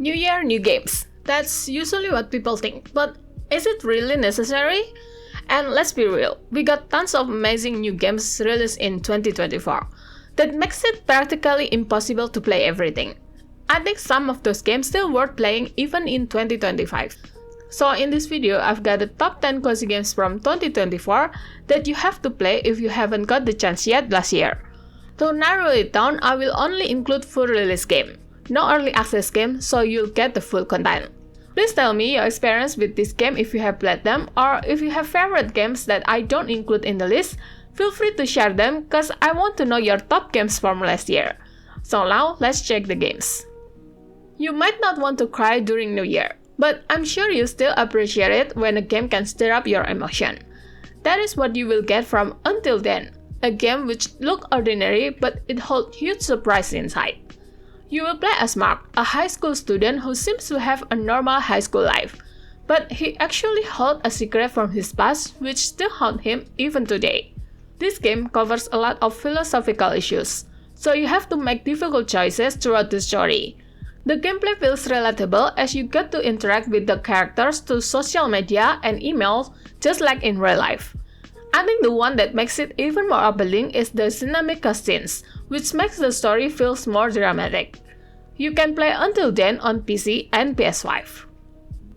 New year, new games. That's usually what people think, but is it really necessary? And let's be real, we got tons of amazing new games released in 2024 that makes it practically impossible to play everything. I think some of those games still worth playing even in 2025. So in this video, I've got the top 10 cozy games from 2024 that you have to play if you haven't got the chance yet last year. To narrow it down, I will only include full release game, no early access game, so you'll get the full content. Please tell me your experience with this game if you have played them, or if you have favorite games that I don't include in the list, feel free to share them cause I want to know your top games from last year. So now, let's check the games. You might not want to cry during New Year, but I'm sure you still appreciate it when a game can stir up your emotion. That is what you will get from Until Then, a game which looks ordinary but it holds huge surprise inside. You will play as Mark, a high school student who seems to have a normal high school life, but he actually holds a secret from his past which still haunts him even today. This game covers a lot of philosophical issues, so you have to make difficult choices throughout the story. The gameplay feels relatable as you get to interact with the characters through social media and emails just like in real life. I think the one that makes it even more appealing is the cinematic cutscenes, which makes the story feel more dramatic. You can play Until Then on PC and PS5.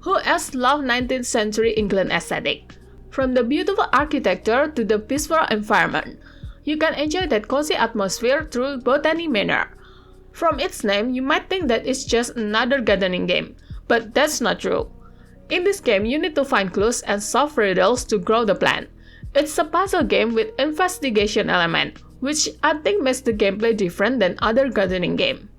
Who else loves 19th century England aesthetic? From the beautiful architecture to the peaceful environment, you can enjoy that cozy atmosphere through Botany Manor. From its name, you might think that it's just another gardening game, but that's not true. In this game, you need to find clues and solve riddles to grow the plant. It's a puzzle game with investigation element, which I think makes the gameplay different than other gardening games.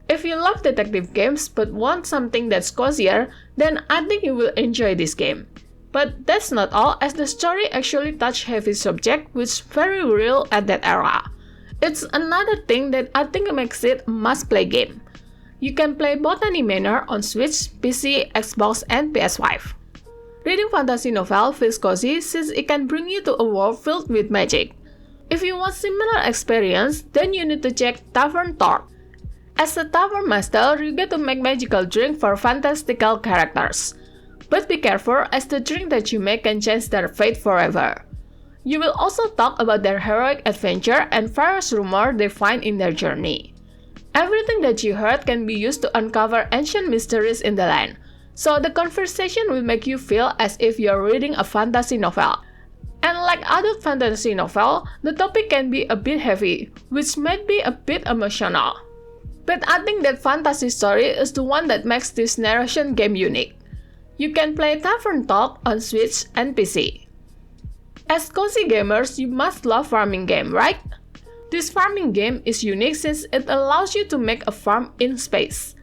If you love detective games but want something that's cozier, then I think you will enjoy this game. But that's not all, as the story actually touches heavy subject which is very real at that era. It's another thing that I think makes it a must-play game. You can play Botany Manor on Switch, PC, Xbox, and PS5. Reading fantasy novel feels cozy since it can bring you to a world filled with magic. If you want similar experience, then you need to check Tavern Talk. As a tavern master, you get to make magical drink for fantastical characters. But be careful as the drink that you make can change their fate forever. You will also talk about their heroic adventure and various rumors they find in their journey. Everything that you heard can be used to uncover ancient mysteries in the land, so the conversation will make you feel as if you're reading a fantasy novel. And like adult fantasy novel, the topic can be a bit heavy, which might be a bit emotional. But I think that fantasy story is the one that makes this narration game unique. You can play Tavern Talk on Switch and PC. As cozy gamers, you must love farming game, right? This farming game is unique since it allows you to make a farm in space.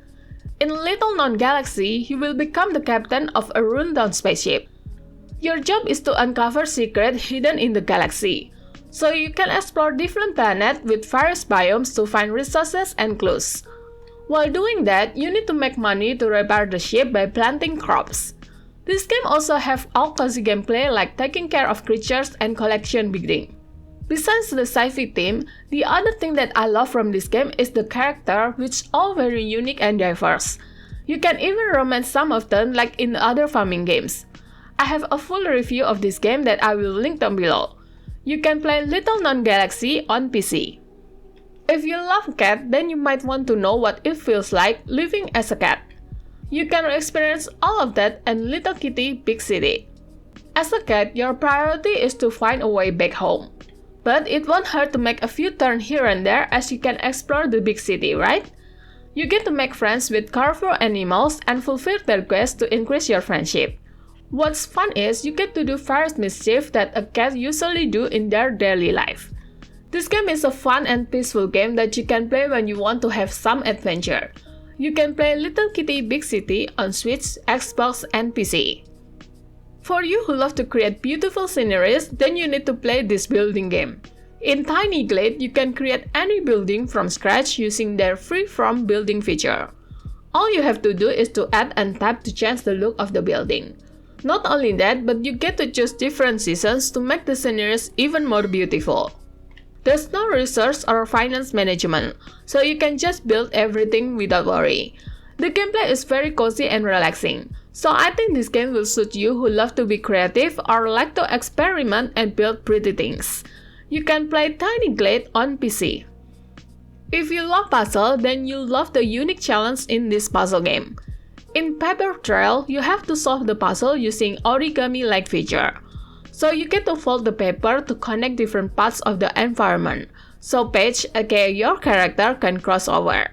In Little Known Galaxy, you will become the captain of a rundown spaceship. Your job is to uncover secrets hidden in the galaxy, so you can explore different planets with various biomes to find resources and clues. While doing that, you need to make money to repair the ship by planting crops. This game also has all cozy gameplay like taking care of creatures and collection building. Besides the sci-fi theme, the other thing that I love from this game is the character, which is all very unique and diverse. You can even romance some of them like in other farming games. I have a full review of this game that I will link down below. You can play Little Known Galaxy on PC. If you love cats, then you might want to know what it feels like living as a cat. You can experience all of that in Little Kitty Big City. As a cat, your priority is to find a way back home. But it won't hurt to make a few turns here and there as you can explore the big city, right? You get to make friends with colorful animals and fulfill their quests to increase your friendship. What's fun is you get to do various mischief that a cat usually do in their daily life. This game is a fun and peaceful game that you can play when you want to have some adventure. You can play Little Kitty Big City on Switch, Xbox, and PC. For you who love to create beautiful sceneries, then you need to play this building game. In Tiny Glade, you can create any building from scratch using their free-form building feature. All you have to do is to add and tap to change the look of the building. Not only that, but you get to choose different seasons to make the sceneries even more beautiful. There's no resource or finance management, so you can just build everything without worry. The gameplay is very cozy and relaxing, so I think this game will suit you who love to be creative or like to experiment and build pretty things. You can play Tiny Glade on PC. If you love puzzle, then you'll love the unique challenge in this puzzle game. In Paper Trail, you have to solve the puzzle using origami-like feature. So you get to fold the paper to connect different parts of the environment, so Paige, aka your character, can cross over.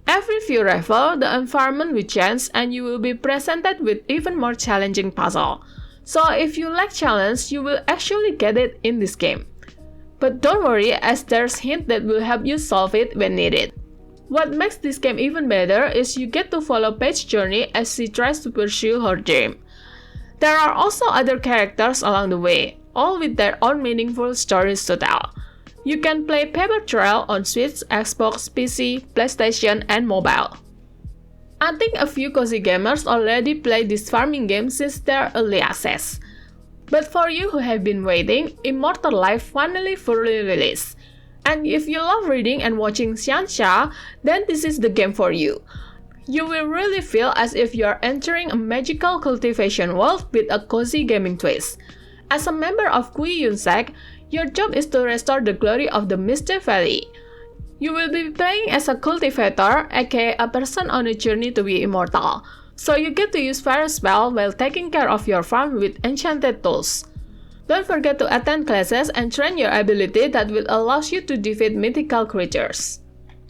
Every few levels, the environment will change and you will be presented with even more challenging puzzle. So if you like challenge, you will actually get it in this game. But don't worry, as there's hint that will help you solve it when needed. What makes this game even better is you get to follow Paige's journey as she tries to pursue her dream. There are also other characters along the way, all with their own meaningful stories to tell. You can play Paper Trail on Switch, Xbox, PC, PlayStation, and mobile. I think a few cozy gamers already play this farming game since their early access. But for you who have been waiting, Immortal Life finally fully released. And if you love reading and watching Xianxia, then this is the game for you. You will really feel as if you are entering a magical cultivation world with a cozy gaming twist. As a member of Kui Yun Sek, your job is to restore the glory of the Misty Valley. You will be playing as a cultivator, aka a person on a journey to be immortal. So you get to use fire spell while taking care of your farm with enchanted tools. Don't forget to attend classes and train your ability that will allow you to defeat mythical creatures.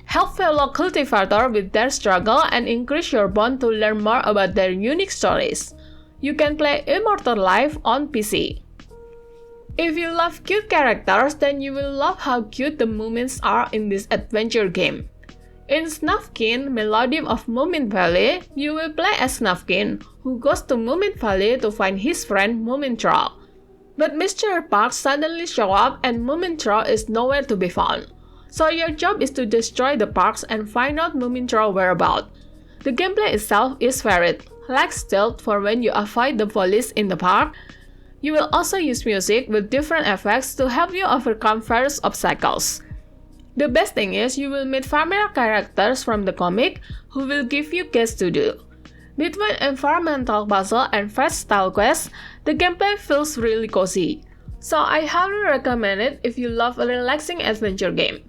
Help fellow cultivators with their struggle and increase your bond to learn more about their unique stories. You can play Immortal Life on PC. If you love cute characters, then you will love how cute the Moomins are in this adventure game. In Snufkin, Melody of Moomin Valley, you will play as Snufkin, who goes to Moomin Valley to find his friend Moomintroll. But Mr. Parks suddenly shows up and Moomintroll is nowhere to be found. So your job is to destroy the parks and find out Moomintroll's whereabouts. The gameplay itself is varied, like stealth for when you avoid the police in the park. You will also use music with different effects to help you overcome various obstacles. The best thing is you will meet familiar characters from the comic who will give you quests to do. Between environmental puzzle and fast-style quests, the gameplay feels really cozy. So I highly recommend it if you love a relaxing adventure game.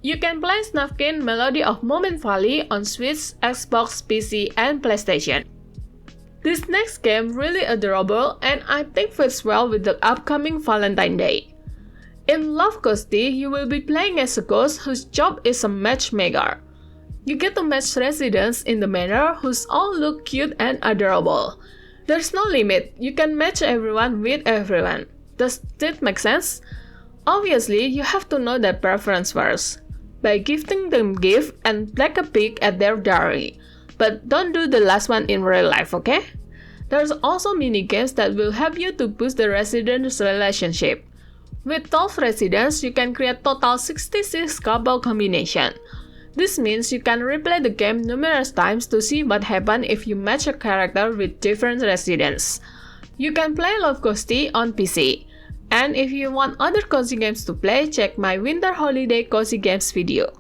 You can play Snufkin Melody of Moomin Valley on Switch, Xbox, PC, and PlayStation. This next game really adorable and I think fits well with the upcoming Valentine's Day. In Love Ghosty, you will be playing as a ghost whose job is a matchmaker. You get to match residents in the manor whose all look cute and adorable. There's no limit, you can match everyone with everyone. Does that make sense? Obviously, you have to know their preference first, by gifting them gifts and take a peek at their diary. But don't do the last one in real life, okay? There's also mini-games that will help you to boost the residents' relationship. With 12 residents, you can create total 66 couple combination. This means you can replay the game numerous times to see what happens if you match a character with different residents. You can play Love Ghosty on PC. And if you want other cozy games to play, check my Winter Holiday Cozy Games video.